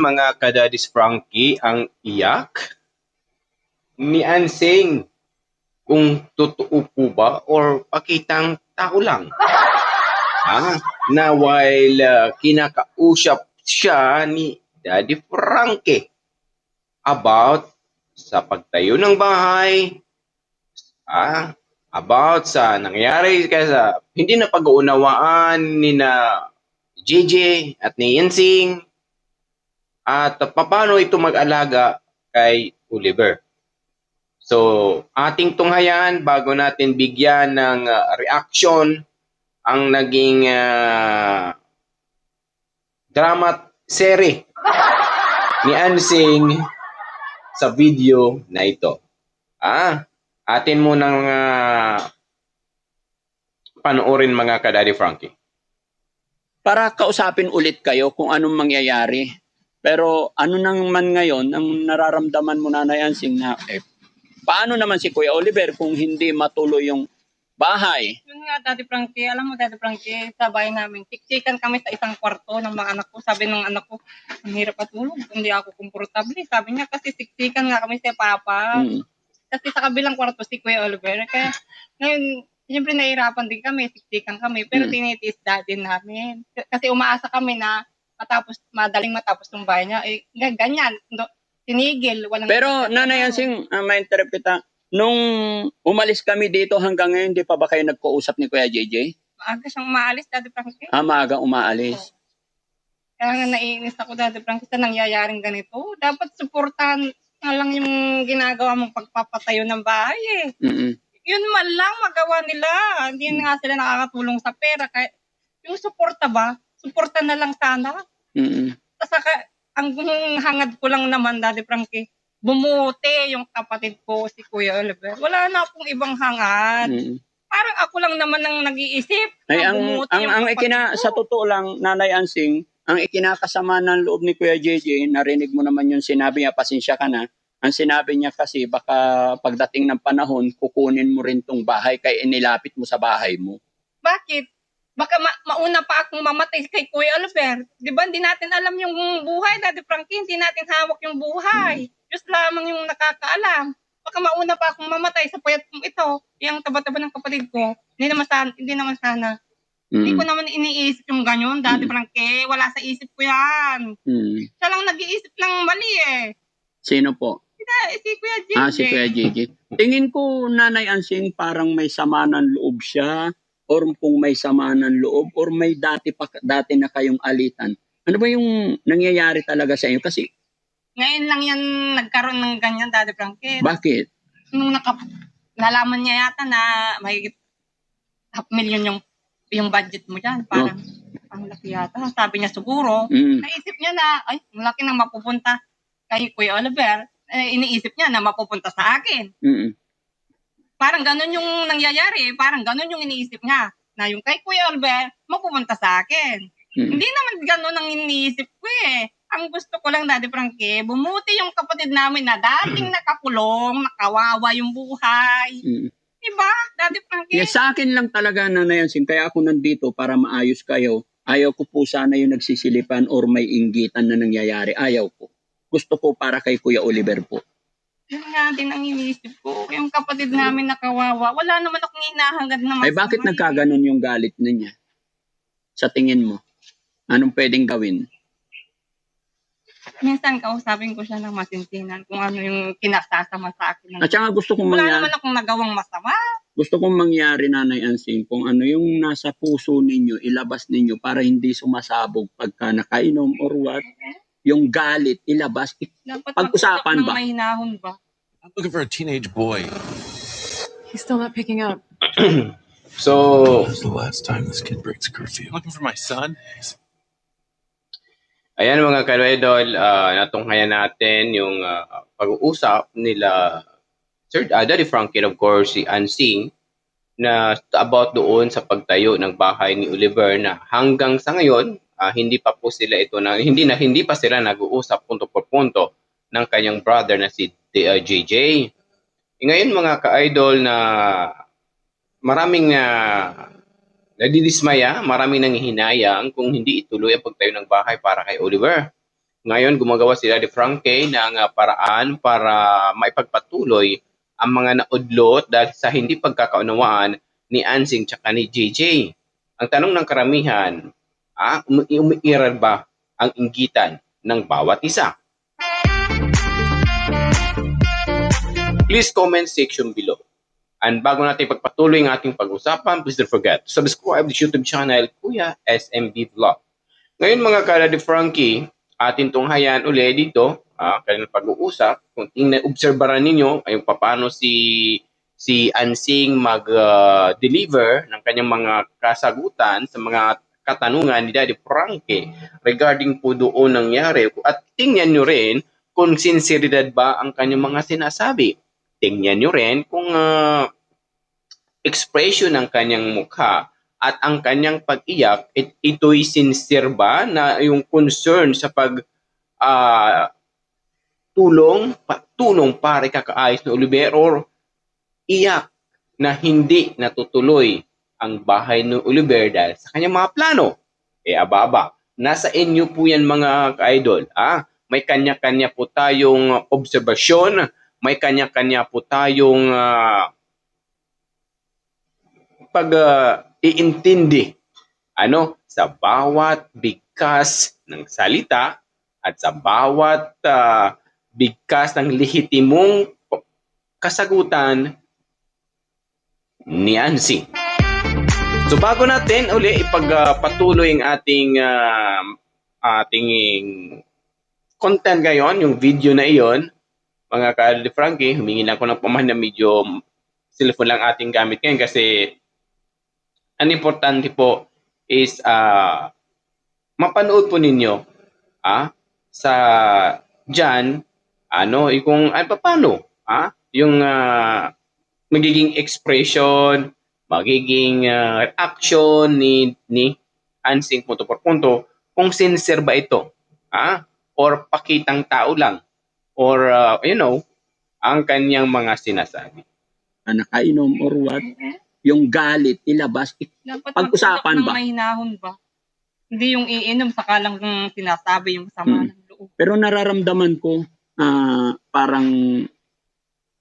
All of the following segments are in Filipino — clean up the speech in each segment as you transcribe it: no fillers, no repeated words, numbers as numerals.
Mga kadadis Frankie ang iyak ni Ansing kung totoo po ba or pakitang tao lang. Na while kinakausap siya ni Daddy Frankie about sa pagtayo ng bahay, about sa nangyari kasi hindi na pag-uunawaan ni na JJ at ni Yansing at paano ito mag-alaga kay Oliver. So, ating tunghayan bago natin bigyan ng reaction ang naging drama series ni Ansing sa video na ito. Atin munang panoorin mga ka-Daddy Frankie. Para kausapin ulit kayo kung anong mangyayari. Pero ano naman ngayon ang nararamdaman mo, Nanay Ansing, na paano naman si Kuya Oliver kung hindi matuloy yung bahay? Yun nga, Daddy Frankie, alam mo, Daddy Frankie, sa bahay namin, tiksikan kami sa isang kwarto ng mga anak ko. Sabi ng anak ko, ang hirap matulog, hindi ako komportable. Sabi niya, kasi siksikan nga kami sa Papa. Kasi sa kabilang kwarto si Kuya Oliver. Kaya ngayon, siyempre nahihirapan din kami, siksikan kami, pero tinitiis din namin. Kasi umaasa kami na madaling matapos yung bahay niya. Ganyan, tinigil. Pero Nanay Ansing, ma-interpreta, nung umalis kami dito hanggang ngayon, di pa ba kayo nagkausap ni Kuya JJ? Maaga siyang umaalis, Daddy Frankie. Maaga umaalis. Kaya nga naiinis ako, Daddy Frankie, sa nangyayaring ganito. Dapat suportahan na lang yung ginagawa mong pagpapatayo ng bahay Yun man lang magawa nila. Hindi nga sila nakakatulong sa pera. Kaya yung suporta ba? Suporta na lang sana. Saka, ang hangad ko lang naman, Daddy Frankie, bumuti yung kapatid ko, si Kuya Oliver. Wala na akong ibang hangad. Parang ako lang naman ang nag-iisip. Ay, sa totoo lang, Nanay Ansing, ang ikinakasama ng loob ni Kuya JJ, narinig mo naman yung sinabi niya, pasensya ka na. Ang sinabi niya kasi, baka pagdating ng panahon, kukunin mo rin tong bahay kaya inilapit mo sa bahay mo. Bakit? Baka mauna pa akong mamatay kay Kuya Oliver. Di ba, hindi natin alam yung buhay, Daddy Frankie. Hindi natin hawak yung buhay. Diyos lamang yung nakakaalam. Baka mauna pa akong mamatay sa puyat kong ito. Yung taba-taba ng kapatid ko. Hindi naman sana. Hindi ko naman iniisip yung ganyan, Daddy Frankie. Wala sa isip ko yan. Siya lang nag-iisip ng mali Sino po? Si Kuya JJ. Si Kuya JJ. Tingin ko, Nanay Ansing, parang may sama ng loob siya, or kung may sama ng loob, or may dati na kayong alitan. Ano ba yung nangyayari talaga sa inyo? Kasi ngayon lang yan nagkaroon ng ganyan, Daddy Frankie. Bakit? Nung nalaman niya yata na mahigit 500,000 yung budget mo dyan. Parang ang laki yata. Sabi niya siguro, naisip niya na, ay, ang laki nang mapupunta kay Kuya Oliver. Iniisip niya na mapupunta sa akin. Parang ganun yung nangyayari. Parang ganun yung iniisip niya. Na yung kay Kuya Oliver, mapupunta sa akin. Hindi naman ganun ang iniisip ko Ang gusto ko lang, Daddy Frankie, bumuti yung kapatid namin na dating nakakulong, nakawawa yung buhay. Diba, Daddy Frankie? Yes, sa akin lang talaga, Nanay Ansing, kaya ako nandito para maayos kayo. Ayaw ko po sana yung nagsisilipan or may inggitan na nangyayari. Ayaw ko. Gusto ko para kay Kuya Oliver po. Yun nga din ang iniisip ko. Yung kapatid namin nakawawa, wala naman akong hinahangad na Ay, bakit nagkaganon yung galit na niya? Sa tingin mo? Anong pwedeng gawin? Minsan kausapin ko siya ng masinsinan kung ano yung kinasasama sa akin. At saka gusto kong wala naman akong nagawang masama. Gusto kong mangyari, Nanay Ansing, kung ano yung nasa puso ninyo, ilabas ninyo para hindi sumasabog pagka nakainom or what. Yung galit, ilabas. Pag-usapan ba? May hinahon ba? I'm looking for a teenage boy. He's still not picking up. So, When's the last time this kid breaks curfew? I'm looking for my son. Ayan mga ka-idol, natunghayan natin yung pag-uusap nila Sir Daddy Frankie, of course, si Ansing, na about doon sa pagtayo ng bahay ni Oliver na hanggang sa ngayon, hindi pa sila nag-uusap punto por punto ng kanyang brother na si JJ. Ngayon mga ka-idol na maraming nadidismaya, maraming nanghihinayang kung hindi ituloy ang pagtayo ng bahay para kay Oliver. Ngayon, gumagawa si Daddy Frankie ng paraan para maipagpatuloy ang mga naudlot dahil sa hindi pagkakaunawaan ni Ansing tsaka ni JJ. Ang tanong ng karamihan, umiiral ba ang inggitan ng bawat isa? Please comment section below. And bago natin pagpatuloy ang ating pag-usapan, please don't forget to subscribe to YouTube channel Kuya SMB Vlog. Ngayon mga ka-Daddy Frankie, atin tunghayan ulit dito, kailan pag-uusap, kung obserbaran ninyo ay paano si Ansing mag-deliver ng kanyang mga kasagutan sa mga katanungan ni Daddy Frankie regarding po doon nangyari. At tingnan nyo rin kung sinseridad ba ang kanyang mga sinasabi. Tingnan nyo rin kung expression ng kanyang mukha at ang kanyang pag-iyak, ito'y sincere ba na yung concern sa tulong para ikakaayos ng Oliver, or iyak na hindi natutuloy ang bahay ng Oliver dahil sa kanyang mga plano? Aba, nasa inyo po yan mga ka-idol. May kanya-kanya po tayong obserbasyon, may kanya-kanya po tayong iintindi sa bawat bigkas ng salita at sa bawat bigkas ng lehitimong kasagutan ni Ansing. So bago natin uli ipagpatuloy ang ating content ngayon, yung video na iyon, mga ka-Daddy Frankie, humingi lang ko ng pamahan na medyo cellphone lang ating gamit ngayon kasi ang importante po is mapanood po ninyo sa dyan kung paano yung magiging expression, magiging reaction ni Ansing punto por punto, kung sincere ba ito or pakitang tao lang, or ang kanyang mga sinasabi. Nakainom or what? Yung galit, ilabas. Pag-usapan ba? May hinahon ba? Hindi yung iinom, saka lang sinasabi yung sama ng loob. Pero nararamdaman ko, parang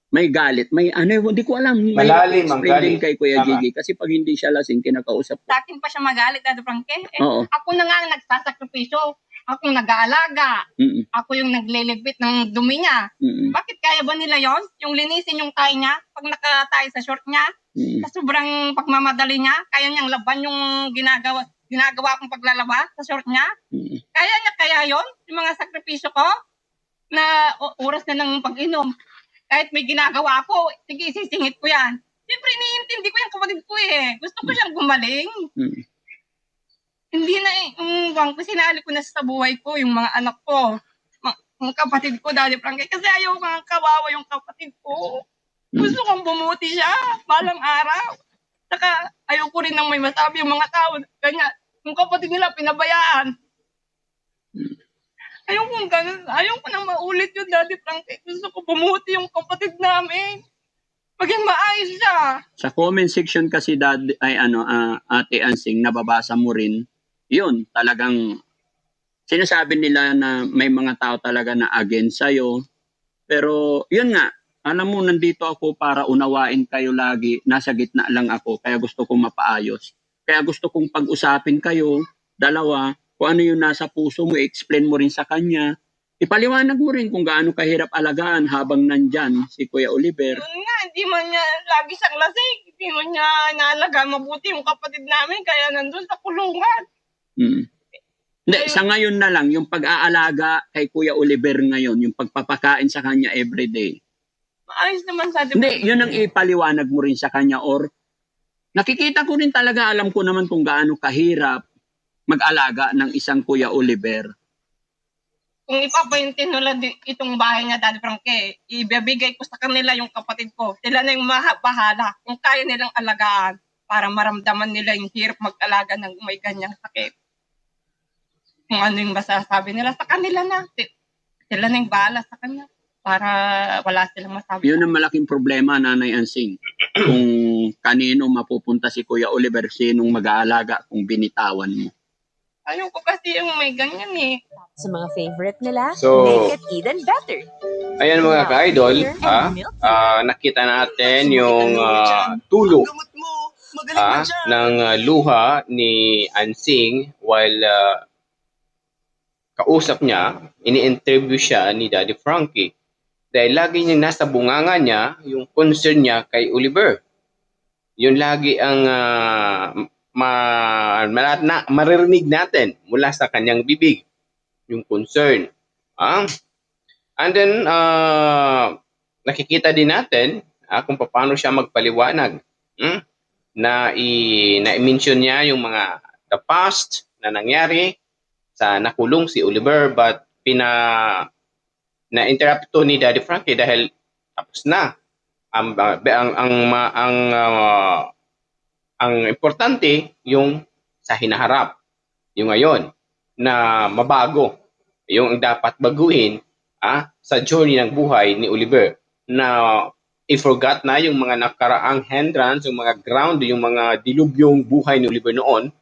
may galit. May hindi ko alam. Malalim ang galit. Kay Kuya Gigi. Kasi pag hindi siya lasing, kinakausap ko. Sa akin pa siya magalit, Daddy Frankie. Oo. Ako na nga ang nagsasakripisyo. Ako yung nag-aalaga. Ako yung nagliligpit ng dumi niya. Bakit kaya ba nila yon? Yung linisin yung tayo niya, pag nakatayo sa short niya, sa sobrang pagmamadali niya, kaya niyang laban yung ginagawa kong paglalaba sa short niya. Kaya niya kaya yon? Yung mga sakripisyo ko na oras na ng pag-inom. Kahit may ginagawa ko, sige, sisingit ko yan. Siyempre, iniintindi ko yung kapatid ko eh. Gusto ko siyang gumaling. Hindi na sinali ko na sa buhay ko, yung mga anak ko, mga kapatid ko, Daddy Frankie, kasi ayaw mga kawawa yung kapatid ko. Gusto kong bumuti siya, balang araw. Saka ayaw ko rin nang may masabi yung mga tao, ganyan, yung kapatid nila pinabayaan. Ayaw ko nang maulit yun, Daddy Frankie. Gusto ko bumuti yung kapatid namin. Maging maayos siya. Sa comment section kasi, Ate Ansing, nababasa mo rin, yun, talagang sinasabi nila na may mga tao talaga na against sa'yo. Pero yun nga, alam mo, nandito ako para unawain kayo lagi. Nasa gitna lang ako, kaya gusto kong mapaayos. Kaya gusto kong pag-usapin kayo, dalawa, kung ano yung nasa puso mo, explain mo rin sa kanya. Ipaliwanag mo rin kung gaano kahirap alagaan habang nandyan si Kuya Oliver. Yun nga, hindi man niya lagi siyang lasing. Hindi man niya inaalagaan mabuti yung kapatid namin, kaya nandun sa kulungan. Hindi, sa ngayon na lang, yung pag-aalaga kay Kuya Oliver ngayon, yung pagpapakain sa kanya everyday. Maayos naman sa Hindi, yun ang ipaliwanag mo rin sa kanya, or nakikita ko rin talaga, alam ko naman kung gaano kahirap mag-alaga ng isang Kuya Oliver. Kung ipapaintin nila itong bahay niya, Daddy Frankie, ibibigay ko sa kanila yung kapatid ko. Sila na yung bahala kung kaya nilang alagaan para maramdaman nila yung hirap mag-alaga ng may ganyang sakit. Kung ano yung masasabi nila sa kanila na. Sila na yung bahala sa kanya para wala silang masabi. Yun ang malaking problema, Nanay Ansing. Kung kanino mapupunta si Kuya Oliver, sinong mag-aalaga kung binitawan mo. Ayoko kasi yung may ganyan eh. Sa mga favorite nila, So, make it even better. ayan mga Now, ka-idol, clear and milky. nakita natin yung tulo ng luha ni Ansing while kausap niya, ini-interview siya ni Daddy Frankie. Dahil lagi niya nasa bunganga niya yung concern niya kay Oliver. Yun lagi ang maririnig natin mula sa kanyang bibig, yung concern. And then, nakikita din natin kung paano siya magpaliwanag. Na-mention niya yung mga the past na nangyari sa nakulong si Oliver, but na-interrupt to ni Daddy Frankie dahil tapos na. Ang importante yung sa hinaharap, yung ngayon na mabago, yung dapat baguhin sa journey ng buhay ni Oliver, na i-forgot na yung mga nakaraang hindrance, yung mga ground, yung mga dilubyong buhay ni Oliver noon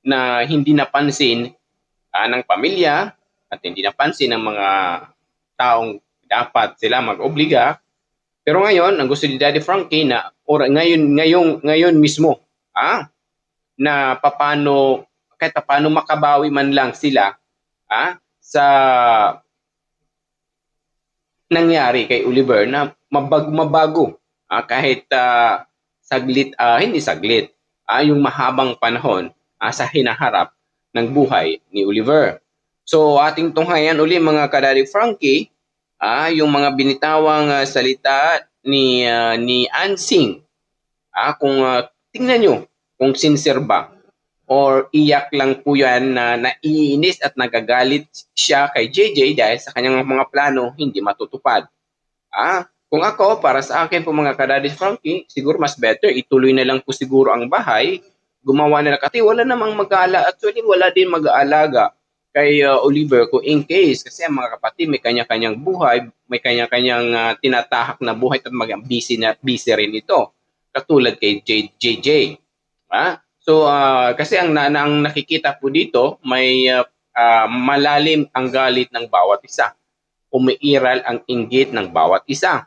na hindi napansin ng pamilya at hindi napansin ng mga taong dapat sila mag-obliga. Pero ngayon, ang gusto ni Daddy Frankie na ngayon mismo, na kahit paano makabawi man lang sila sa nangyari kay Oliver, na mabago kahit hindi saglit, yung mahabang panahon sa hinaharap ng buhay ni Oliver. So ating tunghayan uli mga ka-Daddy Frankie, yung mga binitawang salita ni Ansing. Kung tingnan nyo kung sincere ba or iyak lang po yan na naiinis at nagagalit siya kay JJ dahil sa kanyang mga plano hindi matutupad. Kung ako, para sa akin po mga ka-Daddy Frankie, siguro mas better ituloy na lang po siguro ang bahay, gumawa na lang, kasi wala namang mag-aalaga, actually wala din mag-aalaga kay Oliver kung in case, kasi ang mga kapatid may kanya-kanyang buhay, may kanya-kanyang tinatahak na buhay at busy rin ito, katulad kay JJ. So kasi ang nakikita po dito, may malalim ang galit ng bawat isa, umiiral ang inggit ng bawat isa.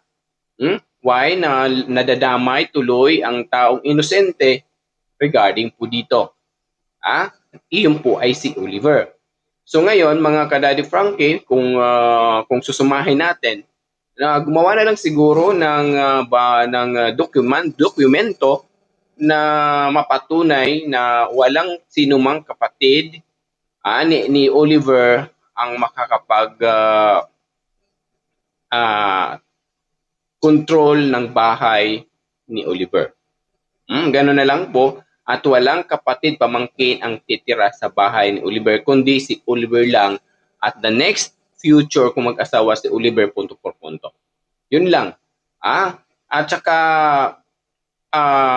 Why nadadamay tuloy ang taong inosente regarding po dito? Iyon po ay si Oliver. So ngayon mga ka-Daddy Frankie, kung susumahin natin, gumawa na lang siguro ng dokumento na mapatunay na walang sinumang kapatid ni Oliver ang makakapag control ng bahay ni Oliver. Gano'n na lang po. At walang kapatid pamangkin ang titira sa bahay ni Oliver, kundi si Oliver lang at the next future kung mag-asawa si Oliver, punto por punto. Yun lang. At saka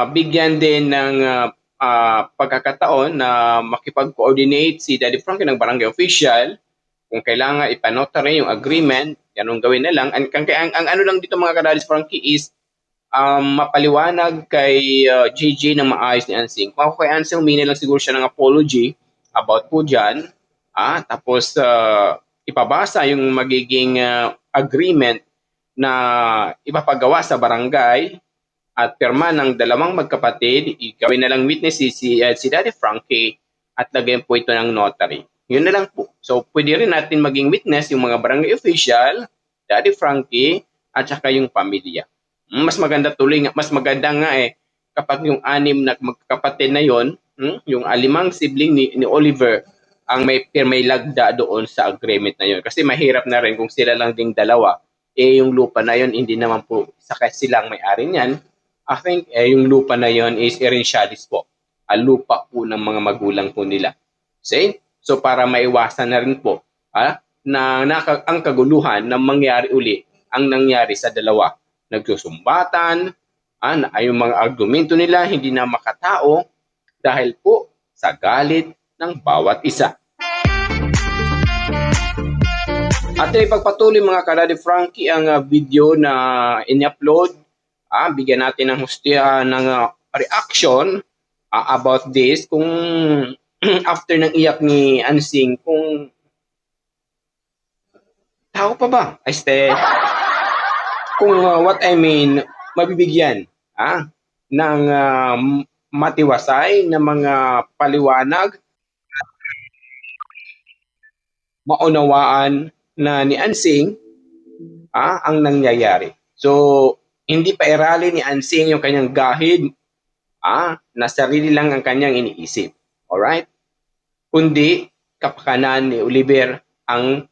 bigyan din ng pagkakataon na makipag-coordinate si Daddy Frankie ng barangay official. Kung kailangan ipanotary yung agreement, ganun gawin na lang. Ang ano lang dito mga ka-Daddy Frankie is mapaliwanag kay JJ na maayos ni Ansing. Kung ako kay Ansing, humingi lang siguro siya ng apology about po dyan. Tapos ipabasa yung magiging agreement na ipapagawa sa barangay at pirma ng dalawang magkapatid. Gawin na lang witness si Daddy Frankie at lagyan po ito ng notary. Yun na lang po. So pwede rin natin maging witness yung mga barangay official, Daddy Frankie, at saka yung pamilya. Mas maganda nga kapag yung 6 na magkakapatid na yon, yung 5 sibling ni Oliver ang may lagda doon sa agreement na yon. Kasi mahirap na rin kung sila lang ding dalawa, yung lupa na yon hindi naman po silang may-ari niyan. I think yung lupa na yon is Irinshalis po. Lupa po ng mga magulang po nila. See? So para maiwasan na rin po ang kaguluhan na mangyari uli ang nangyari sa dalawa. Nagsusumbatan, yung mga argumento nila hindi na makatao dahil po sa galit ng bawat isa. At ipagpatuloy mga ka-Daddy Frankie ang video na in-upload. Bigyan natin ng hustisya ng reaction about this kung after ng iyak ni Ansing kung tao pa ba? Kung what I mean, mabibigyan ng matiwasay na mga paliwanag, maunawaan na ni Ansing ang nangyayari. So, hindi pa irali ni Ansing yung kanyang gahid na sarili lang ang kanyang iniisip. Alright? Kundi kapakanan ni Oliver ang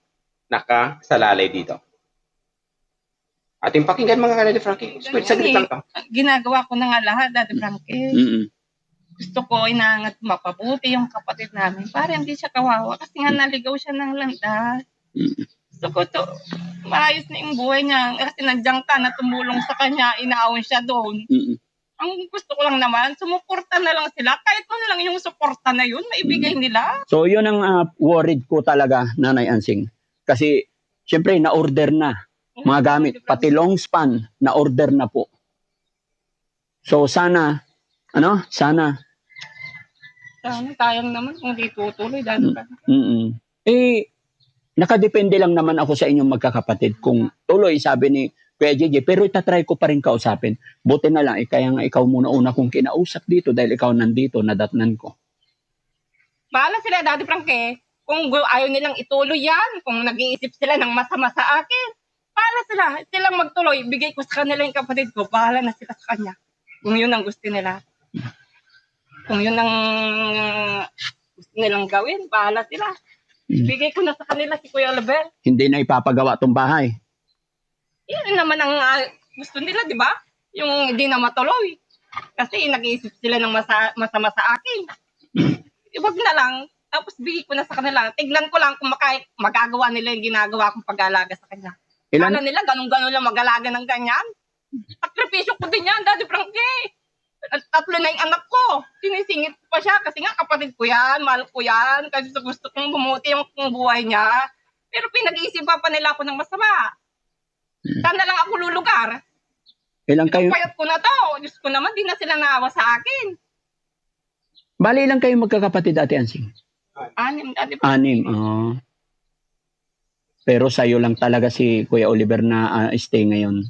nakasalalay dito. Ating pakinggan mga Daddy Frankie. Saglit lang to. Ginagawa ko na nga lahat, Daddy Frankie. Mm-mm. Gusto ko inaangat mapabuti yung kapatid namin para hindi siya kawawa kasi nga naligaw siya ng landas. Gusto ko to, maayos na yung buhay niya kasi nandiyan ka na tumulong sa kanya, inaawon siya doon. Ang gusto ko lang naman, sumuporta na lang sila. Kahit kung lang yung suporta na yun, maibigay nila. So, yun ang worried ko talaga, Nanay Ansing. Kasi, syempre, na-order na mga gamit. Pati long span, na-order na po. So, sana, sana. Sayang naman kung di tutuloy. Nakadepende lang naman ako sa inyong magkakapatid. Kung tuloy, sabi ni Kuya JJ, pero itatry ko pa rin kausapin. Buti na lang, kaya nga ikaw muna-una kong kinausap dito dahil ikaw nandito, nadatnan ko. Bahala sila, Daddy Frankie. Kung ayaw nilang ituloy yan, kung nag-iisip sila ng masama sa akin, bahala sila. Silang magtuloy. Bigay ko sa kanila yung kapatid ko. Bahala na sila sa kanya. Kung yun ang gusto nila. Kung yun ang gusto nilang gawin, bahala sila. Bigay ko na sa kanila si Kuya Oliver. Hindi na ipapagawa tong bahay. Yan naman ang gusto nila, di ba? Yung hindi na matuloy. Kasi nag-iisip sila ng masama sa akin. Iwag na lang. Tapos bigay ko na sa kanila. Tignan ko lang kung magagawa nila yung ginagawa kong pag-aalaga sa kanya. Kala nila, ganun-ganun lang mag-alaga ng ganyan. Sakripisyo ko din yan, Daddy Frankie. 3 na yung anak ko. Sinisingit pa siya kasi nga kapatid ko yan, mahal ko yan. Kasi gusto kong bumuti yung buhay niya. Pero pinag-iisipan pa nila ako ng masama. Sana lang ako lulugar. Ilang kayo? Payat ko na to. Diyos ko naman, di na sila naawa sa akin. Bali lang kayo magkakapatid, Ate Ansing? 6, Daddy6, Frankie. Pero sa'yo lang talaga si Kuya Oliver na stay ngayon.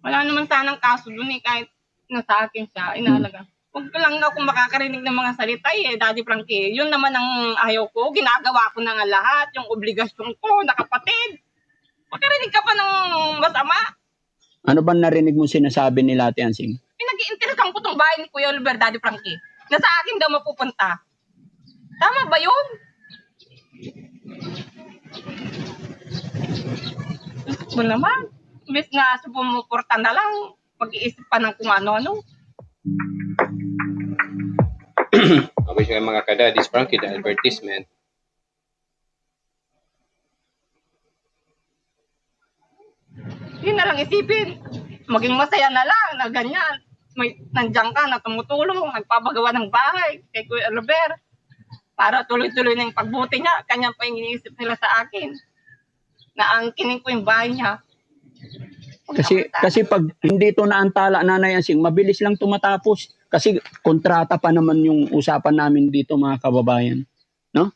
Wala naman sanang kaso dun kahit nasa akin siya, inalaga. Huwag ko lang ako makakarinig ng mga salita Daddy Frankie. Yun naman ang ayaw ko. Ginagawa ko na nga lahat. Yung obligasyon ko na kapatid. Makarinig ka pa ng masama. Ano ba narinig mo sinasabi nila, Ate Ansing? Pinag-iinteresan ko tong bahay ni Kuya Oliver, Daddy Frankie. Na sa akin daw mapupunta. Tama ba yun? Gusto naman. Imbes na sumumuporta na lang. Pag-iisip pa ng kung ano-ano. Okay siya mga ka-Daddy's Frankie, the advertisement. Yun na lang isipin. Maging masaya na lang na ganyan. Nandiyan ka na tumutulong, nagpapagawa ng bahay kay Kuya Oliver. Para tuloy-tuloy na yung pagbuti niya. Kanya pa yung iniisip nila sa akin. Na angkinin ko yung bahay niya. Kasi pag hindi ito naantala, Nanay Ansing, mabilis lang tumatapos. Kasi kontrata pa naman yung usapan namin dito, mga kababayan. No?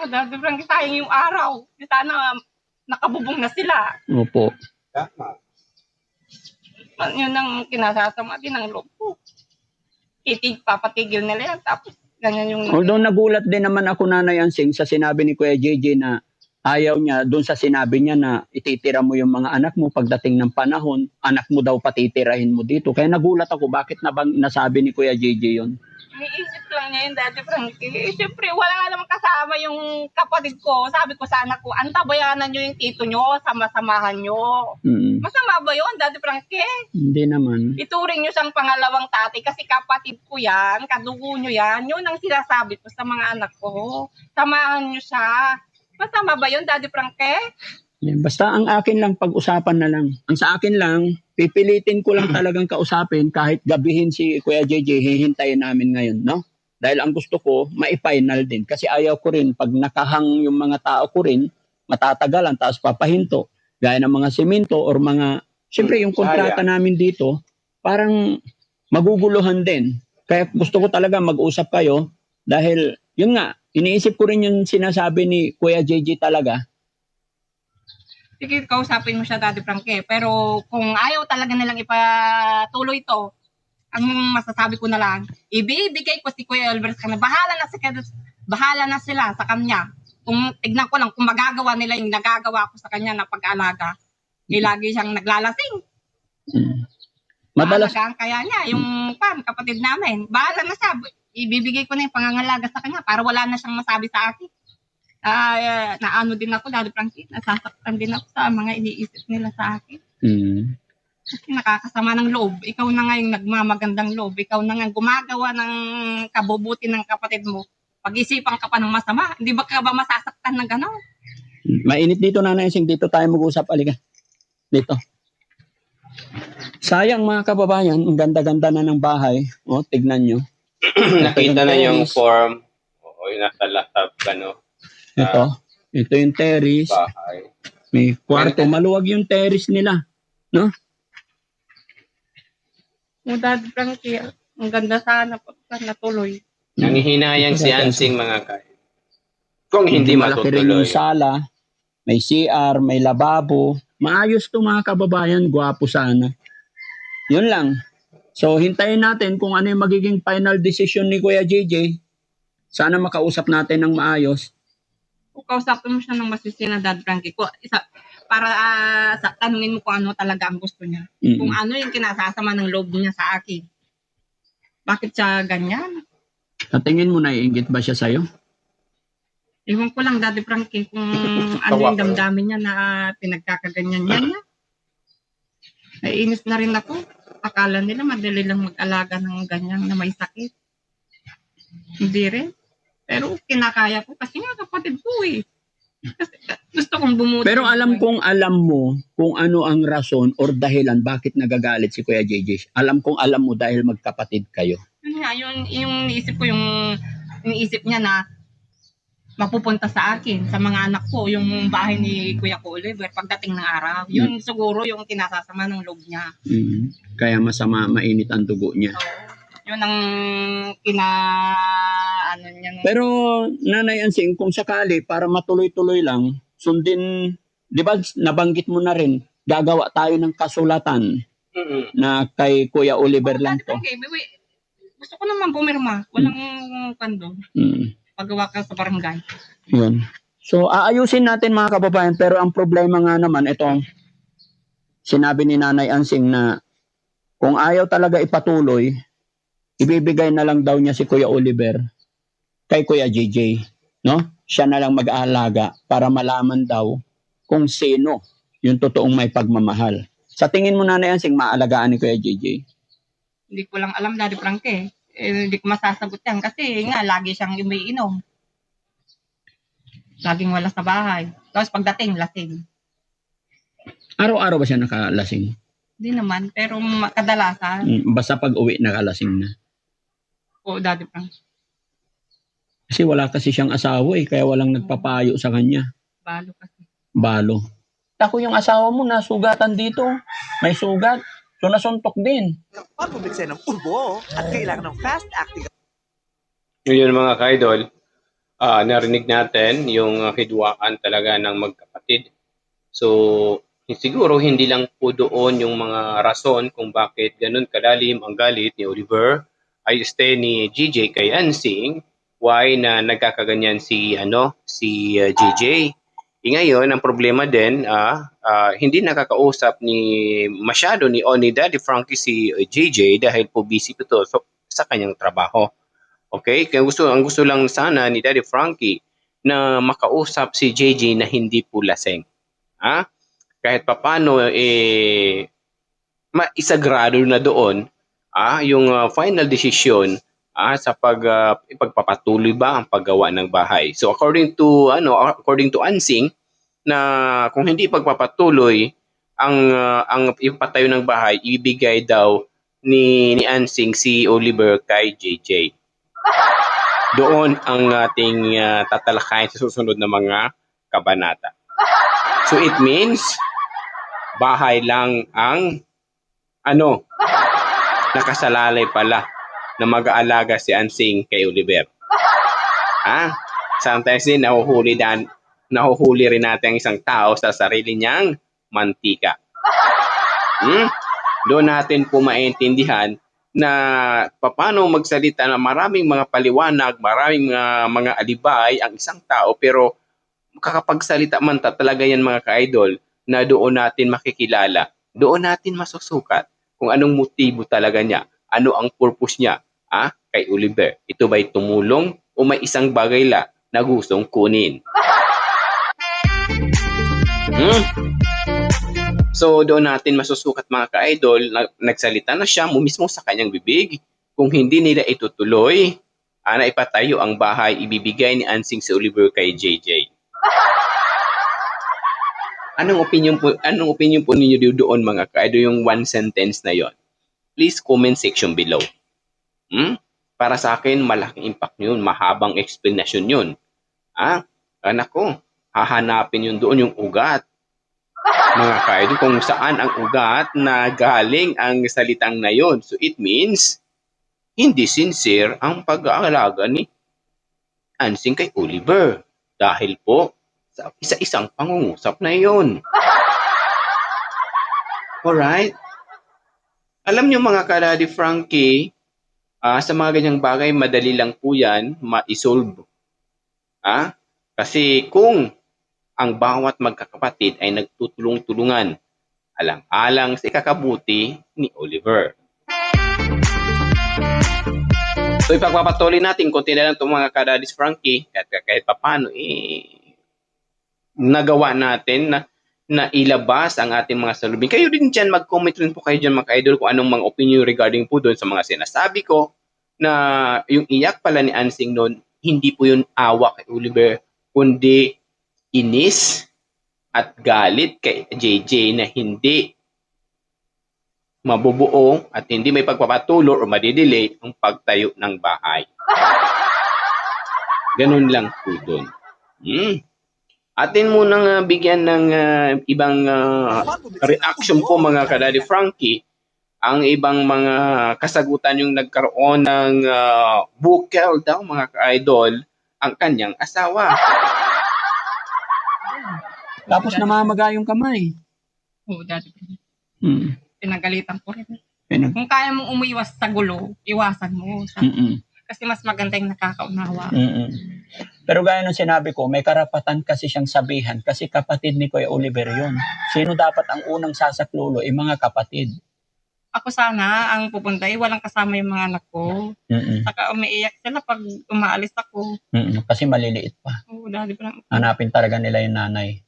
Daddy Frankie, sayang yung araw. Sana nakabubong na sila. Opo. Yun ang kinasasama din ng loob ko. Papatigil nila yan. Tapos ganyan yung... Although nagulat din naman ako, Nanay Ansing, sa sinabi ni Kuya JJ na ayaw niya, doon sa sinabi niya na ititira mo yung mga anak mo pagdating ng panahon, anak mo daw patitirahin mo dito. Kaya nagulat ako, bakit nasabi ni Kuya JJ yun? Iniisip lang niya yung Daddy Frankie. Siyempre, wala nga naman kasama yung kapatid ko. Sabi ko sa anak ko, antabayanan nyo yung tito nyo, sama-samahan nyo. Masama ba yun, Daddy Frankie? Hindi naman. Ituring nyo siyang pangalawang tatay kasi kapatid ko yan, kadugo nyo yan. Yun ang sinasabi ko sa mga anak ko. Samahan nyo siya. Masama ba yun, Daddy Frankie? Basta ang akin lang, pag-usapan na lang. Ang sa akin lang, pipilitin ko lang talagang kausapin kahit gabihin si Kuya JJ, hihintayin namin ngayon, no? Dahil ang gusto ko, mai-final din. Kasi ayaw ko rin, pag nakahang yung mga tao ko rin, matatagalan, tapos papahinto. Gaya ng mga semento or mga, siyempre yung kontrata namin dito, parang maguguluhan din. Kaya gusto ko talaga mag-usap kayo, Dahil, yun nga, iniisip ko rin yung sinasabi ni Kuya JJ talaga. Sige, kausapin mo siya, Daddy Frankie. Pero kung ayaw talaga nilang ipatuloy ito, ang masasabi ko na lang, ibibigay ko si Kuya Albert sa kanya. Bahala na sila sa kanya. Kung tignan ko lang, kung magagawa nila yung nagagawa ko sa kanya na pag-alaga, lagi siyang naglalasing. Madalas, Maalagaan kaya niya, yung kapatid namin. Bahala na siya. Ibibigay ko na yung pangangalaga sa kanya para wala na siyang masabi sa akin. Naano din ako, Daddy Frankie, nasasaktan din ako sa mga iniisip nila sa akin. Kasi nakakasama ng loob. Ikaw na nga yung nagmamagandang loob. Ikaw na nga gumagawa ng kabubuti ng kapatid mo. Pag-isipan ka pa ng masama, hindi ba ka ba masasaktan ng gano'n? mainit dito, Nanay Ansing. Dito tayo mag-usap. Halika. Dito. Sayang mga kababayan, ang ganda-ganda na ng bahay. O, tignan nyo. Nakita na yung form. Oo, yung nasa lasab ka, no? Ito yung terrace. Bahay. May kwarto. Maluwag yung terrace nila. No? Yung Daddy Frankie, ang ganda sana pagka natuloy. Nangihinayang si Ansing, mga kaya. Kung hindi malaki rin matutuloy. yung sala. May CR, may lababo. Maayos to mga kababayan. Gwapo sana. Yun lang. So, hintayin natin kung ano yung magiging final decision ni Kuya JJ. Sana makausap natin ng maayos. Kung kausapin mo siya ng masisi na Daddy Frankie, para tanungin mo kung ano talaga ang gusto niya. Kung ano yung kinasasama ng loob niya sa akin. Bakit siya ganyan? Sa tingin mo, naiinggit ba siya sa'yo? Ewan ko lang, Daddy Frankie, kung ano yung damdamin niya na pinagkakaganyan niya. Naiinis na rin ako. Akala nila madali lang mag-alaga ng ganyan na may sakit. Hindi rin. Pero kinakaya ko kasi nga kapatid ko eh. Kasi gusto kong bumuti. Pero alam mo kung ano ang rason or dahilan bakit nagagalit si Kuya JJ. Alam mo dahil magkapatid kayo. Yung iniisip ko, yung iniisip niya na mapupunta sa akin, sa mga anak ko, yung bahay ni Kuya ko Oliver pagdating ng araw. Yun siguro yung kinasasama ng loob niya. Kaya masama, mainit ang dugo niya. So, yun ang niya. Pero Nanay Ansing, kung sakali para matuloy-tuloy lang, sundin, di ba nabanggit mo na rin, gagawa tayo ng kasulatan na kay Kuya Oliver lang to. Okay, gusto ko naman pumirma. Walang kando. Pagawa ka sa barangay. Yun. So, aayusin natin mga kababayan, pero ang problema nga naman, ito, sinabi ni Nanay Ansing na kung ayaw talaga ipatuloy, ibibigay na lang daw niya si Kuya Oliver kay Kuya JJ. No? Siya na lang mag-aalaga para malaman daw kung sino yung totoong may pagmamahal. Sa tingin mo, Nanay Ansing, maalagaan ni Kuya JJ? Hindi ko lang alam, Daddy Frankie. Hindi ko masasagot yan kasi nga lagi siyang umiinom. Laging wala sa bahay. Tapos pagdating, lasing. Araw-araw ba siya nakalasing? Hindi naman, pero kadalasan. Basta pag uwi, nakalasing na. Oo, Daddy Frankie. Kasi wala kasi siyang asawa kaya walang nagpapayo sa kanya. Balo kasi. Balo. Ako yung asawa mo, nasugatan dito. May sugat. So nasuntok din. Pag-umbikse ng ubo at kailangan ng fast-acting. Yun mga kaidol, narinig natin yung hidwaan talaga ng magkapatid. So, siguro hindi lang po doon yung mga rason kung bakit ganun kalalim ang galit ni Oliver ay ni GJ kay Ansing, why na nagkakaganyan si GJ. Ngayon, ang problema din, hindi nakakausap masyado ni Daddy Frankie si JJ dahil po busy po to sa kanyang trabaho. Okay? Kaya ang gusto lang sana ni Daddy Frankie na makausap si JJ na hindi po laseng. Kahit papano, maisagrado na doon yung final decision sa ipagpapatuloy ba ang paggawa ng bahay. So according to Ansing na kung hindi pagpapatuloy ang ipatayo ng bahay, ibigay daw ni Ansing si Oliver kay JJ. Doon ang ating tatalakayin sa susunod na mga kabanata. So it means bahay lang ang nakasalalay pala na mag-aalaga si Ansing kay Oliver. Sometimes din nahuhuli rin natin ang isang tao sa sarili niyang mantika. Doon natin po maintindihan na paano magsalita na maraming mga paliwanag, maraming mga alibay ang isang tao, pero kakapagsalita man talaga yan mga ka-idol, na doon natin makikilala, doon natin masusukat kung anong motibo talaga niya, ano ang purpose niya kay Oliver. Ito ba'y tumulong o may isang bagay na gustong kunin? So doon natin masusukat mga ka-idol, nagsalita na siya mismo sa kanyang bibig. Kung hindi nila itutuloy, na ipatayo ang bahay, ibibigay ni Ansing si Oliver kay JJ. Anong opinion po ninyo doon mga ka-idol, yung one sentence na yon? Please comment section below. Para sa akin, malaking impact yun, mahabang explanation yun. Anak ko, hahanapin yun doon yung ugat. Mga ka-idol, kung saan ang ugat na galing ang salitang na yon. So it means, hindi sincere ang pag-aalaga ni Ansing kay Oliver. Dahil po, sa isa-isang pangungusap na yon. Alright? Alam nyo mga ka-Daddy Frankie, sa mga ganyang bagay, madali lang po yan ma-isolve. Kasi kung ang bawat magkakapatid ay nagtutulong-tulungan alang-alang sa ikakabuti ni Oliver. So ipagpapatuloy natin, konti na lang itong mga ka-Daddy Frankie, kahit papano, nagawa natin na ilabas ang ating mga salubin. Kayo din dyan, mag-comment rin po kayo dyan mga ka-idol kung anong mga opinion regarding po doon sa mga sinasabi ko, na yung iyak pala ni Ansing noon, hindi po yun awa kay Oliver, kundi inis at galit kay JJ na hindi mabubuo at hindi may pagpapatuloy o madidelay ang pagtayo ng bahay. Ganun lang po doon. Atin munang bigyan ng ibang reaction po mga ka-Daddy Frankie, ang ibang mga kasagutan yung nagkaroon ng bukel daw mga ka-idol ang kanyang asawa. Tapos namamaga yung kamay. Oo, Daddy. Pinagalitan ko rin. Kung kaya mong umiwas sa gulo, iwasan mo. Kasi mas maganda yung nakakaunawa. Pero gaya ng sinabi ko, may karapatan kasi siyang sabihan kasi kapatid ni Kuya Oliver yun. Sino dapat ang unang sasaklulo? Mga kapatid. Ako sana, ang pupunta walang kasama yung mga anak ko. Saka umiiyak sila pag umaalis ako. Kasi maliliit pa. Oo, Daddy. Hanapin talaga nila yung nanay.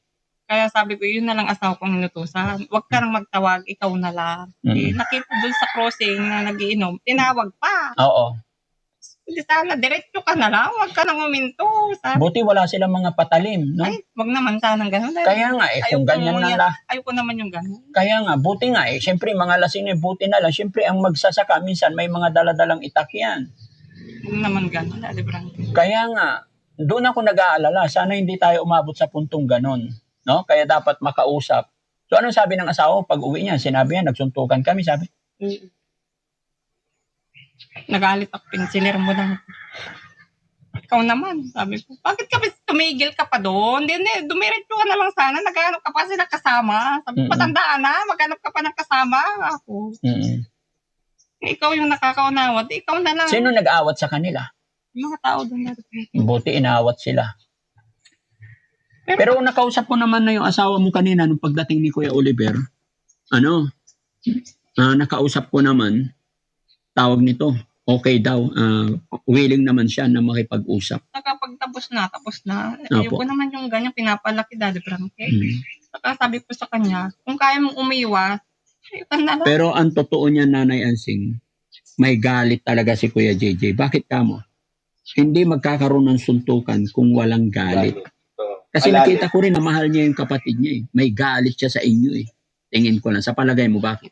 Kaya sabi ko, yun na lang asawa kong inutusan. Huwag ka nang magtawag, ikaw na lang. Nakita doon sa crossing na nagiinom, tinawag pa. Oo. Hindi sana, diretso ka na lang, huwag ka nang uminto. Sabi. Buti wala silang mga patalim, no? Ay, huwag naman sanang gano'n. Kaya nga, kung ganyan na lang. Ayoko naman yung gano'n. Kaya nga, buti nga siyempre mga lasing buti na lang. Siyempre ang magsasaka, minsan may mga daladalang itak yan. Huwag naman gano'n, Daddy Frankie. Kaya nga, doon ako nag-aalala, sana hindi tayo umabot sa puntong gano'n. No? Kaya dapat makausap. So anong sabi ng asawa pag uwi niya? Sinabi niya, nagsuntukan kami, sabi. Nagalit ako, pinsilir mo lang. Ikaw naman, sabi ko. Bakit ka tumigil ka pa doon? Dumiretso ka na lang sana. Naghanap ka pa sila kasama. Sabi ko, patandaan na, maghanap ka pa ng kasama. Ako. Ikaw yung nakakaunawa. Ikaw na lang. Sino nag-awat sa kanila? Mga tao doon. Buti inawat sila. Pero nakausap ko naman na yung asawa mo kanina nung pagdating ni Kuya Oliver. Nakausap ko naman, tawag nito, okay daw, willing naman siya na makipag-usap. Nakapagtapos na. Ayoko naman yung ganyan pinapalaki, Daddy Frankie. Saka sabi ko sa kanya, kung kaya mong umiwas, ayun na lang. Pero ang totoo niya, Nanay Ansing, may galit talaga si Kuya JJ. Bakit kamo? Hindi magkakaroon ng suntukan kung walang galit. Kasi nakita ko rin na mahal niya yung kapatid niya. May galit siya sa inyo. Tingin ko lang. Sa palagay mo, bakit?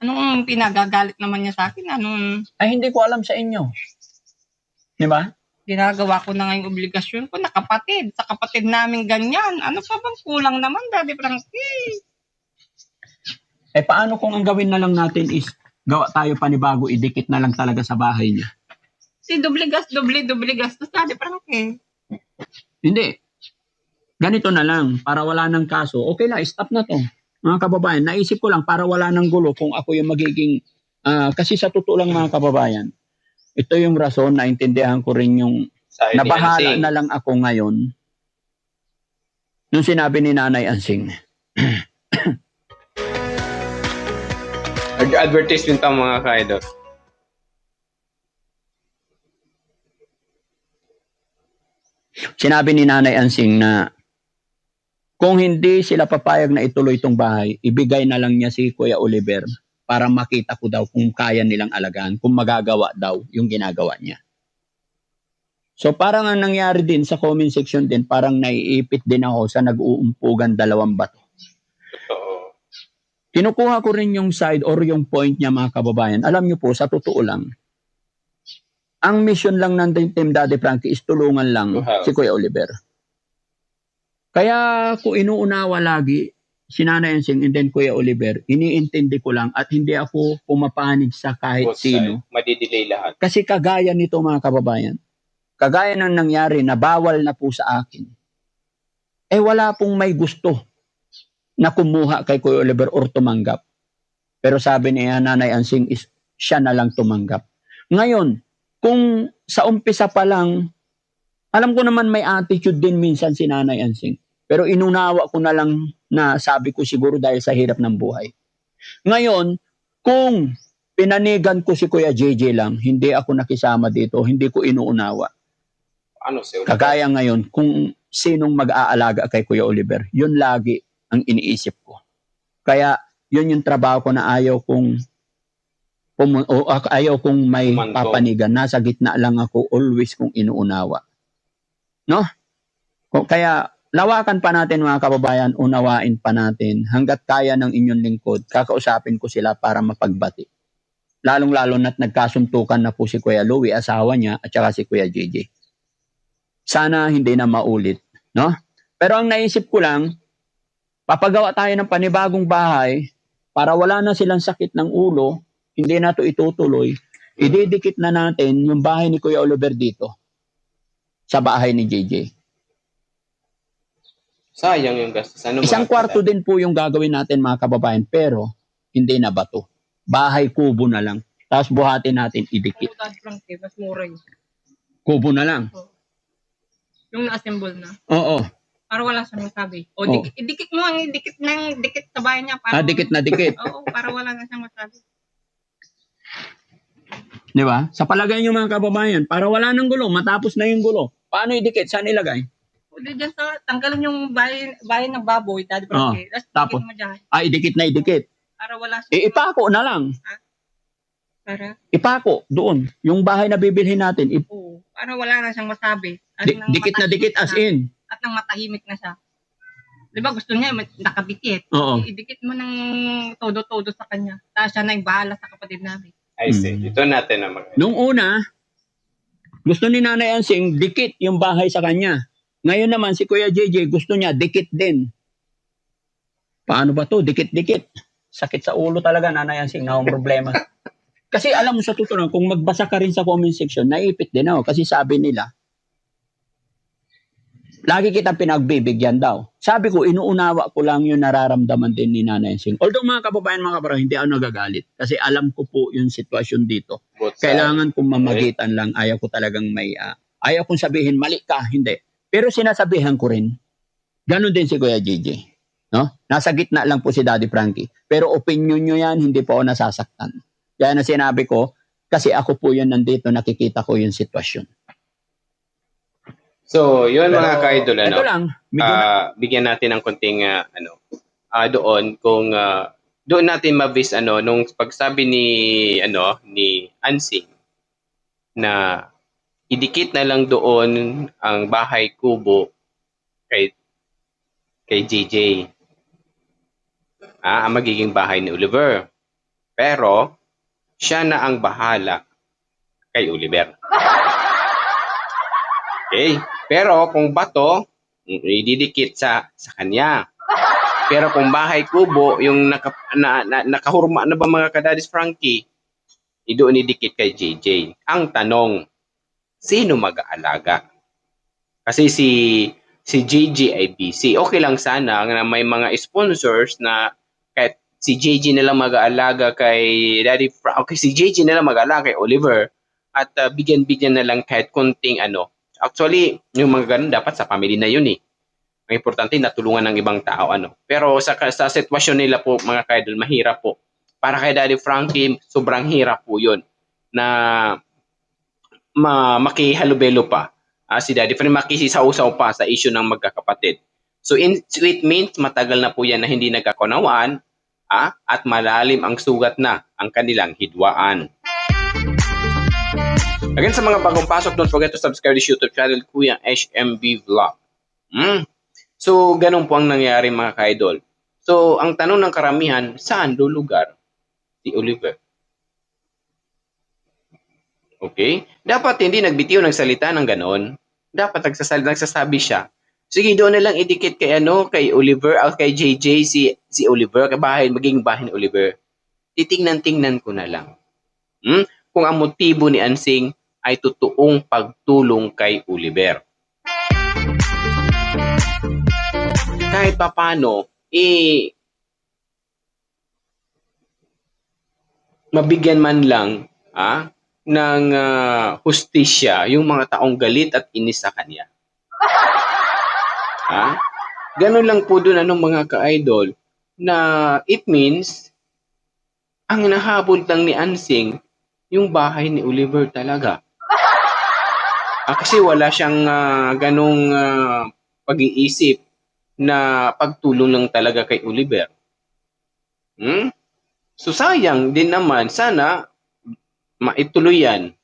Anong pinagagalit naman niya sa akin? Ay, hindi ko alam sa inyo. Di ba? Ginagawa ko na ngayong obligasyon ko na kapatid. Sa kapatid namin ganyan. Ano pa bang kulang naman, Daddy Frankie? Paano kung ang gawin na lang natin is gawa tayo panibago, idikit na lang talaga sa bahay niya? Si doble gastos, Daddy Frankie. Hindi. Ganito na lang, para wala ng kaso. Okay lang, stop na to. Mga kababayan, naisip ko lang para wala ng gulo kung ako yung magiging, kasi sa totoo lang mga kababayan, ito yung rason, naintindihan ko rin yung, Sabi ni nabahala Ansing. na lang ako ngayon, nung sinabi ni Nanay Ansing. Advertisement ang mga kaidol. Sinabi ni Nanay Ansing na kung hindi sila papayag na ituloy itong bahay, ibigay na lang niya si Kuya Oliver para makita ko daw kung kaya nilang alagaan, kung magagawa daw yung ginagawa niya. So parang ang nangyari din sa comment section din, parang naiipit din ako sa nag-uumpugan 2 bato. Totoo. Kinukuha ko rin yung side or yung point niya mga kababayan. Alam niyo po, sa totoo lang, ang mission lang ng Team Daddy Frankie is tulungan lang si Kuya Oliver. Kaya kung inuunawa lagi si Nanay Ansing and then Kuya Oliver, iniintindi ko lang at hindi ako pumapanig sa kahit Both sino. side. Madidelay lahat. Kasi kagaya nito mga kababayan, kagaya ng nangyari na bawal na po sa akin, eh wala pong may gusto na kumuha kay Kuya Oliver or tumanggap. Pero sabi niya Nanay Ansing is siya na lang tumanggap. Ngayon, kung sa umpisa pa lang, alam ko naman may attitude din minsan si Nanay Ansing. Pero inunawa ko na lang na sabi ko siguro dahil sa hirap ng buhay. Ngayon, kung pinanigan ko si Kuya JJ lang, hindi ako nakisama dito, hindi ko inuunawa. Ano si Oliver? Kagaya ngayon, kung sinong mag-aalaga kay Kuya Oliver, yun lagi ang iniisip ko. Kaya yun yung trabaho ko na ayaw kong may Umantong. papanigan. Nasa gitna lang ako always kung inuunawa. No? Kaya lawakan pa natin mga kababayan, unawain pa natin. Hanggat kaya ng inyong lingkod, kakausapin ko sila para mapagbati. Lalong-lalo na't nagkasuntukan na po si Kuya Louie, asawa niya, at saka si Kuya JJ. Sana hindi na maulit. No? Pero ang naisip ko lang, papagawa tayo ng panibagong bahay para wala na silang sakit ng ulo, hindi na ito itutuloy, ididikit na natin yung bahay ni Kuya Oliver dito sa bahay ni JJ. Sayang yung gastos. Ano Isang kwarto din po yung gagawin natin mga kababayan, pero hindi na bato. Bahay kubo na lang. Tapos buhatin natin, idikit. Daddy Frankie, mas mura yun. Kubo na lang. Yung na-assemble na. Oo. Para wala siyang masabi. O, Oh. idikit mo ang dikit sa bahay niya. Para, Dikit na dikit. Oo, para wala na siyang masabi. Di ba? Sa palagay nyo mga kababayan, para wala ng gulo, matapos na yung gulo. Paano idikit? Saan ilagay? Pwede dyan sa, tanggalin yung bahay ng baboy, Daddy Frankie. Tapos? Idikit mo dyan. Idikit na idikit. Para wala siyang... Ipako na lang. Para? Ipako doon. Yung bahay na bibilhin natin, Oo. Para wala na siyang masabi. dikit na dikit as in. At nang matahimik na siya. Di ba gusto niya nakadikit? Oo. Idikit mo ng todo-todo sa kanya. Tapos siya na yung bahala sa kapatid namin. I see. Ito natin na Nung una, gusto ni Nanay Ansing, dikit yung bahay sa kanya. Ngayon naman, si Kuya JJ, gusto niya, dikit din. Paano ba to? Dikit-dikit. Sakit sa ulo talaga, Nanay Ansing, na akong problema. Kasi alam mo sa totoo lang, kung magbasa ka rin sa comment section, naipit din ako. Kasi sabi nila, lagi kitang pinagbibigyan daw. Sabi ko, inuunawa ko lang yung nararamdaman din ni Nanay Ansing. Although mga kababayan, mga kabarang, hindi ako nagagalit. Kasi alam ko po yung sitwasyon dito. Kailangan kong mamagitan lang. Ayaw ko talagang ayaw kong sabihin, mali ka, hindi. Pero sinasabihan ko rin, ganun din si Kuya JJ. No? Nasa gitna lang po si Daddy Frankie. Pero opinion nyo yan, hindi po ako nasasaktan. Kaya na sinabi ko, kasi ako po yun nandito, nakikita ko yung sitwasyon. So, yun mga ka-idol, Ito lang, bigyan natin ng konting doon kung doon natin mabis nung pagsabi ni Ansing na idikit na lang doon ang bahay kubo kay JJ. Ang magiging bahay ni Oliver. Pero siya na ang bahala kay Oliver. Okay? Pero kung bato, ididikit sa kanya. Pero kung bahay kubo, yung nakahurma na ba mga kadadis Frankie, doon idikit kay JJ. Ang tanong, sino mag-aalaga? Kasi si JJ ay busy. Okay lang sana na may mga sponsors na kahit si JJ na lang mag-aalaga kay Daddy Frank, okay, si JJ na lang mag-aalaga kay Oliver at bigyan-bigyan na lang kahit konting ano. Actually, yung mga ganun dapat sa family na yun eh. Ang importante natulungan ng ibang tao ano. Pero sa sitwasyon nila po mga kaidol, mahirap po. Para kay Daddy Frankie, sobrang hirap po 'yun na makihalubelo pa si Daddy Frankie, makisisausaw pa sa issue ng magkakapatid. So it means matagal na po yan na hindi nagkakunawaan at malalim ang sugat na ang kanilang hidwaan. Again, sa mga bagong pasok, don't forget to subscribe this YouTube channel, Kuya HMB Vlog. So, ganun po ang nangyari mga ka-idol. So, ang tanong ng karamihan, saan lulugar si Oliver? Okay? Dapat hindi nagbitiw ng salita ng ganon. Dapat nagsasabi siya. Sige, doon na lang idikit kay kay Oliver, kay JJ si Oliver, maging bahay ni Oliver. Titingnan-tingnan ko na lang. Kung ang motibo ni Ansing ay totoong pagtulong kay Oliver. Kahit papano, mabigyan man lang ng hustisya yung mga taong galit at inis sa kanya. Ganun lang po doon mga ka-idol na it means ang hinahabol lang ni Ansing yung bahay ni Oliver talaga. Kasi wala siyang ganong pag-iisip na pagtulong lang talaga kay Oliver. So sayang din naman, sana maituloy yan.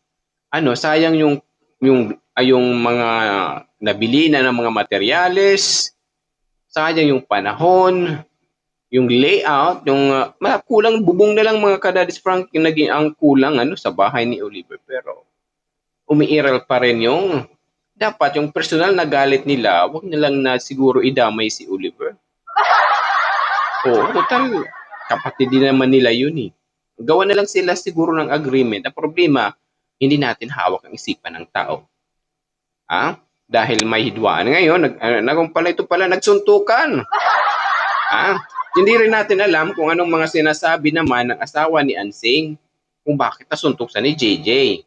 Sayang yung mga nabili na ng mga materyales, sayang yung panahon, yung layout, yung kulang bubong na lang mga kadadis Frank yung naging ang kulang sa bahay ni Oliver, pero umiiral pa rin yung dapat yung personal na galit nila, wag na lang na siguro idamay si Oliver. Total kapatid din naman nila yun eh. Gawa na lang sila siguro ng agreement. Ang problema, hindi natin hawak ang isipan ng tao. Dahil may hidwaan. Ngayon, ito pala nagsuntukan. Hindi rin natin alam kung anong mga sinasabi naman ng asawa ni Ansing kung bakit nasuntok sa ni JJ.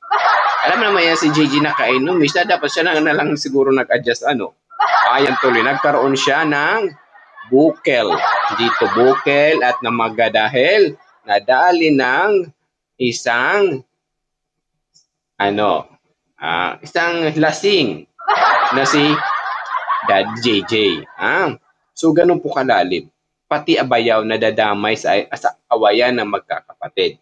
Alam naman yan si JJ na kainom. Dapat siya na lang siguro nag-adjust Ayan tuloy, nagkaroon siya ng bukel. Dito bukel at namaga dahil nadali ng isang isang lasing na si Dad JJ. So ganun po kalalim. Pati abayaw na dadamay sa awayan ng magkakapatid.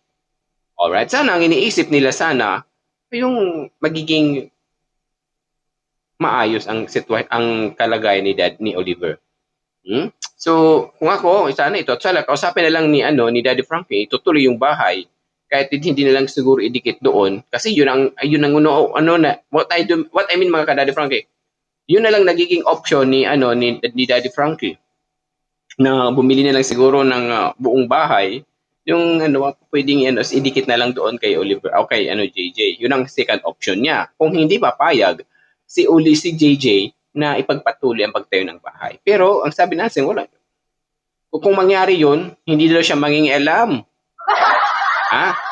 Alright, sana ang iniisip nila sana yung magiging maayos ang kalagayan ni Oliver. So, kung ako, sana ito, kausapin na lang ni Daddy Frankie, itutuloy yung bahay, kahit hindi na lang siguro idikit doon, kasi yun ang what I mean mga ka-Daddy Frankie, yun na lang nagiging option ni Daddy Frankie, na bumili na lang siguro ng buong bahay, yung pwedeng idikit na lang doon kay Oliver, okay, JJ, yun ang second option niya. Kung hindi papayag, si JJ, na ipagpatuloy ang pagtayo ng bahay. Pero ang sabi natin, wala. Kung mangyari yun, hindi daw siya mangingialam.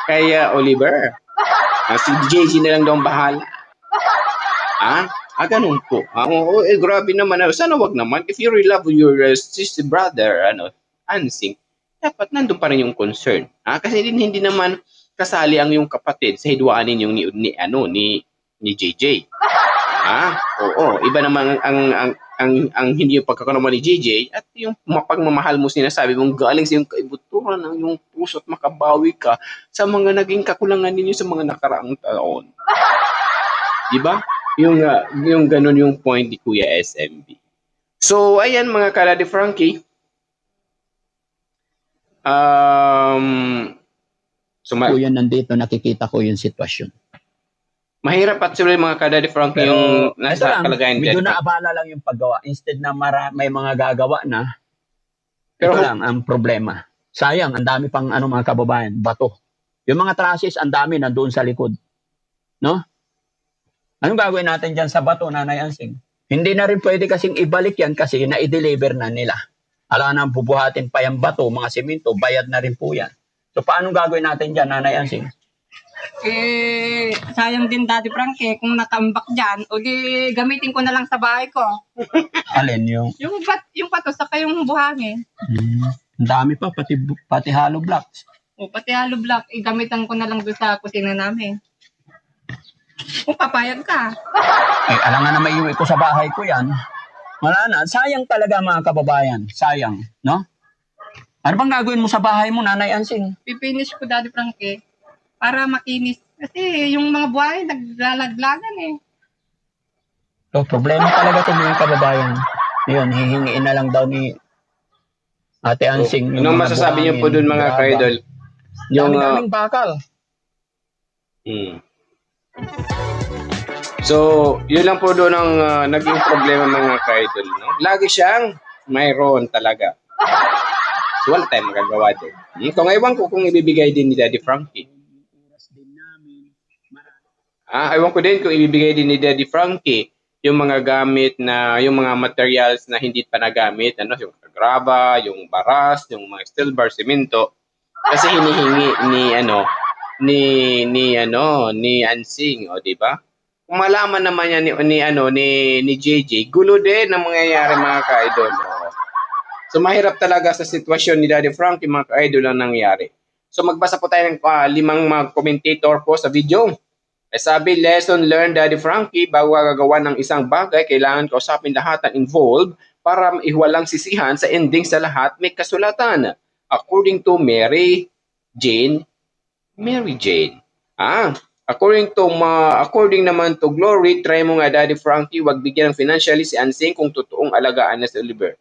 Kaya Oliver. Si JJ na lang daw ang bahala. Ganun po. Grabe naman. Sana wag naman. If you really love your sister brother, Ansing, dapat nandun pa rin yung concern. Kasi hindi naman kasali ang yung kapatid sa hidwaan ninyong ni JJ. Iba naman ang hindi yung pagkakaroon ni JJ at yung mapagmamahal mo sinasabi mong galing sa yung kaibuturan ng yung puso at makabawi ka sa mga naging kakulangan ninyo sa mga nakaraang taon. Diba? Yung ganun yung point ni Kuya SMB. So, ayan mga ka-Daddy Frankie. Kuya, nandito nakikita ko yung sitwasyon. Mahirap at sila mga ka-Daddy Frankie yung nasa kalagayan. Medyo naabala lang yung paggawa. Instead na may mga gagawa na, pero ito lang ang problema. Sayang, ang dami pang mga kababayan, bato. Yung mga trusses, ang dami nandoon sa likod. No? Anong gagawin natin dyan sa bato, Nanay Ansing? Hindi na rin pwede kasing ibalik yan kasi na-deliver na nila. Alam na bubuhatin pa yung bato, mga simento, bayad na rin po yan. So paano gagawin natin dyan, Nanay Ansing? Sayang din Daddy Frankie kung nakambak dyan, o di gamitin ko na lang sa bahay ko. Alin yung? Yung pato, saka yung buhangin. Ang dami pa, pati hollow blocks. O pati hollow block, gamitan ko na lang doon sa kusina namin. Kung papayag ka. Eh, alam nga na may iwi ko sa bahay ko yan. Wala na. Sayang talaga mga kababayan. Sayang, no? Ano bang gagawin mo sa bahay mo, Nanay Ansing? Pipinish ko Daddy Frankie para makinis. Kasi yung mga buhay naglalaglagan eh. So, problema talaga ito mga kababayan. Yun, hihingiin na lang daw ni Ate Ansing. Anong masasabi niyo po dun mga ka-idol? Yung daming bakal. So, yun lang po doon ang naging problema mga ka-idol. No? Lagi siyang mayroon talaga. So, wala tayong magagawa doon. Kung ewan ko kung ibibigay din ni Daddy Frankie. Ewan ko din kung ibibigay din ni Daddy Frankie yung mga gamit na, yung mga materials na hindi pa nagamit, ano, yung graba, yung baras, yung mga steel bar, simento. Kasi hinihingi ni Ansing, o di ba? Kung malaman naman yan ni JJ, gulo din ang mangyayari mga ka-idol. So mahirap talaga sa sitwasyon ni Daddy Frankie mga ka-idol ang nangyari. So magbasa po tayo ng 5 mga commentator po sa video. Sabi, lesson learned Daddy Frankie, bago gagawa ng isang bagay, kailangan kausapin lahat ng involved para iwalang sisihan sa ending sa lahat may kasulatan. According to Mary Jane. According naman to Glory, try mo nga Daddy Frankie, wag bigyan ng financially si Ansing kung totoong alagaan na si Oliver.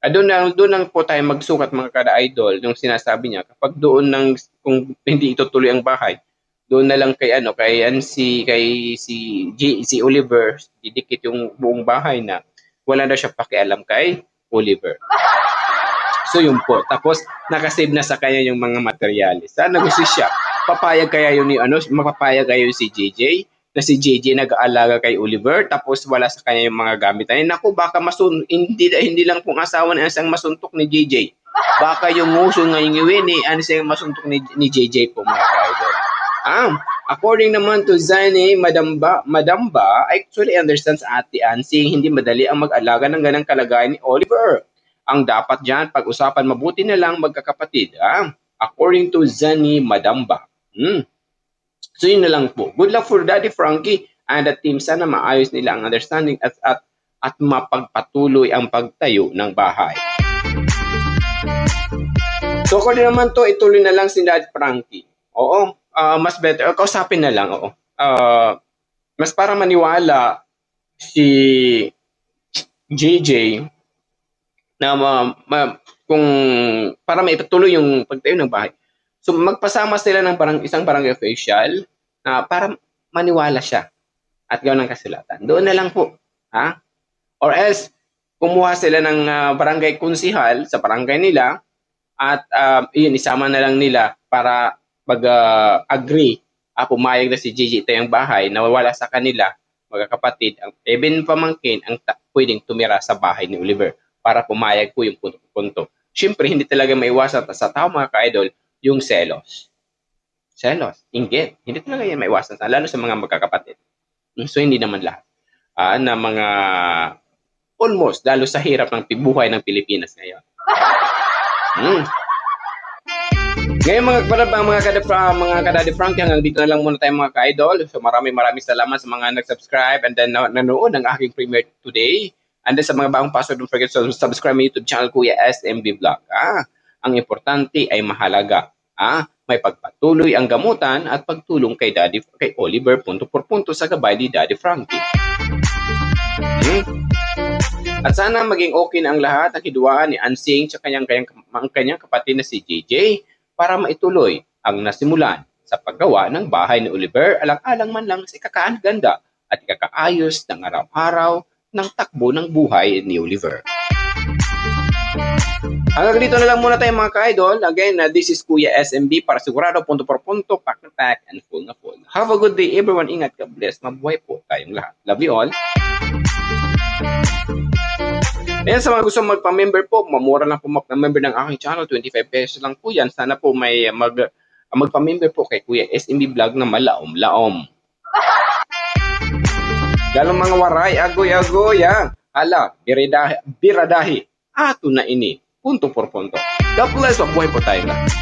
Doon lang po tayo magsukat mga kada-idol yung sinasabi niya. Kapag kung hindi itutuloy ang bahay, doon na lang kay si Oliver, didikit yung buong bahay na wala na siya pakialam kay Oliver. So yun po. Tapos nakasave na sa kanya yung mga materyales. Sana gusto siya. Mapapayag kaya si JJ na si JJ nag-aalaga kay Oliver tapos wala sa kanya yung mga gamit. Naku, baka hindi lang pong asawa na isang masuntok ni JJ. Baka yung nguso ngayong iwi ni ang masuntok ni JJ po mga ka-idol. According naman to Zane Madamba, actually understands Ate Ansing, hindi madali ang mag-alaga ng ganang kalagayan ni Oliver. Ang dapat dyan, pag-usapan mabuti na lang magkakapatid. According to Zane Madamba. So yun na lang po. Good luck for Daddy Frankie and the team. Sana maayos nila ang understanding at mapagpatuloy ang pagtayo ng bahay. So kung naman to, ituloy na lang si Daddy Frankie. Oo. Mas better, kausapin na lang, oo. Mas para maniwala si JJ na kung para maipatuloy yung pagtayo ng bahay. So magpasama sila ng isang barangay official para maniwala siya at gawin ng kasulatan. Doon na lang po. Or else, kumuha sila ng barangay konsihal sa barangay nila at isama na lang nila para mag-agree, pumayag na si Gigi tayong bahay, nawawala sa kanila, magkakapatid, even pamangkin, ang pwedeng tumira sa bahay ni Oliver para pumayag po yung punto. Siyempre, hindi talaga maiwasan sa tao mga ka-idol, yung selos. Inggit. Hindi talaga yan maiwasan, lalo sa mga magkakapatid. So, hindi naman lahat. Na mga almost, lalo sa hirap ng buhay ng Pilipinas ngayon. Ngayon mga kadadi Frankie, hanggang dito na lang muna tayo mga ka-idol. So maraming salamat sa mga nag-subscribe and then nanood ng aking premiere today. And then sa mga bagong pasword, don't forget to subscribe my YouTube channel, Kuya SMB Vlog. Ang importante ay mahalaga. May pagpatuloy ang gamutan at pagtulong kay Oliver punto por punto sa gabay ni Daddy Frankie. At sana maging okay na ang lahat ng hiduaan ni Ansing sa kanyang kapatid na si JJ para maituloy ang nasimulan sa paggawa ng bahay ni Oliver, alang-alang man lang sa ikakaaganda at ikakaayos ng araw-araw ng takbo ng buhay ni Oliver. Hanggang dito na lang muna tayo mga ka-idol. Again, this is Kuya SMB para sigurado, punto por punto, pack na pack, and full na full. Have a good day everyone. Ingat ka, bless. Mabuhay po tayong lahat. Love you all. Ayan, sa mga gusto magpa-member po, mamura lang po magpa-member ng aking channel. 25 pesos lang po yan. Sana po may magpa-member po kay Kuya SMB Vlog na malaom-laom. Galong mga waray, agoy-agoy, hala, biradahi, ato na ini. Punto por punto. God bless, mabuhay po tayo lahat.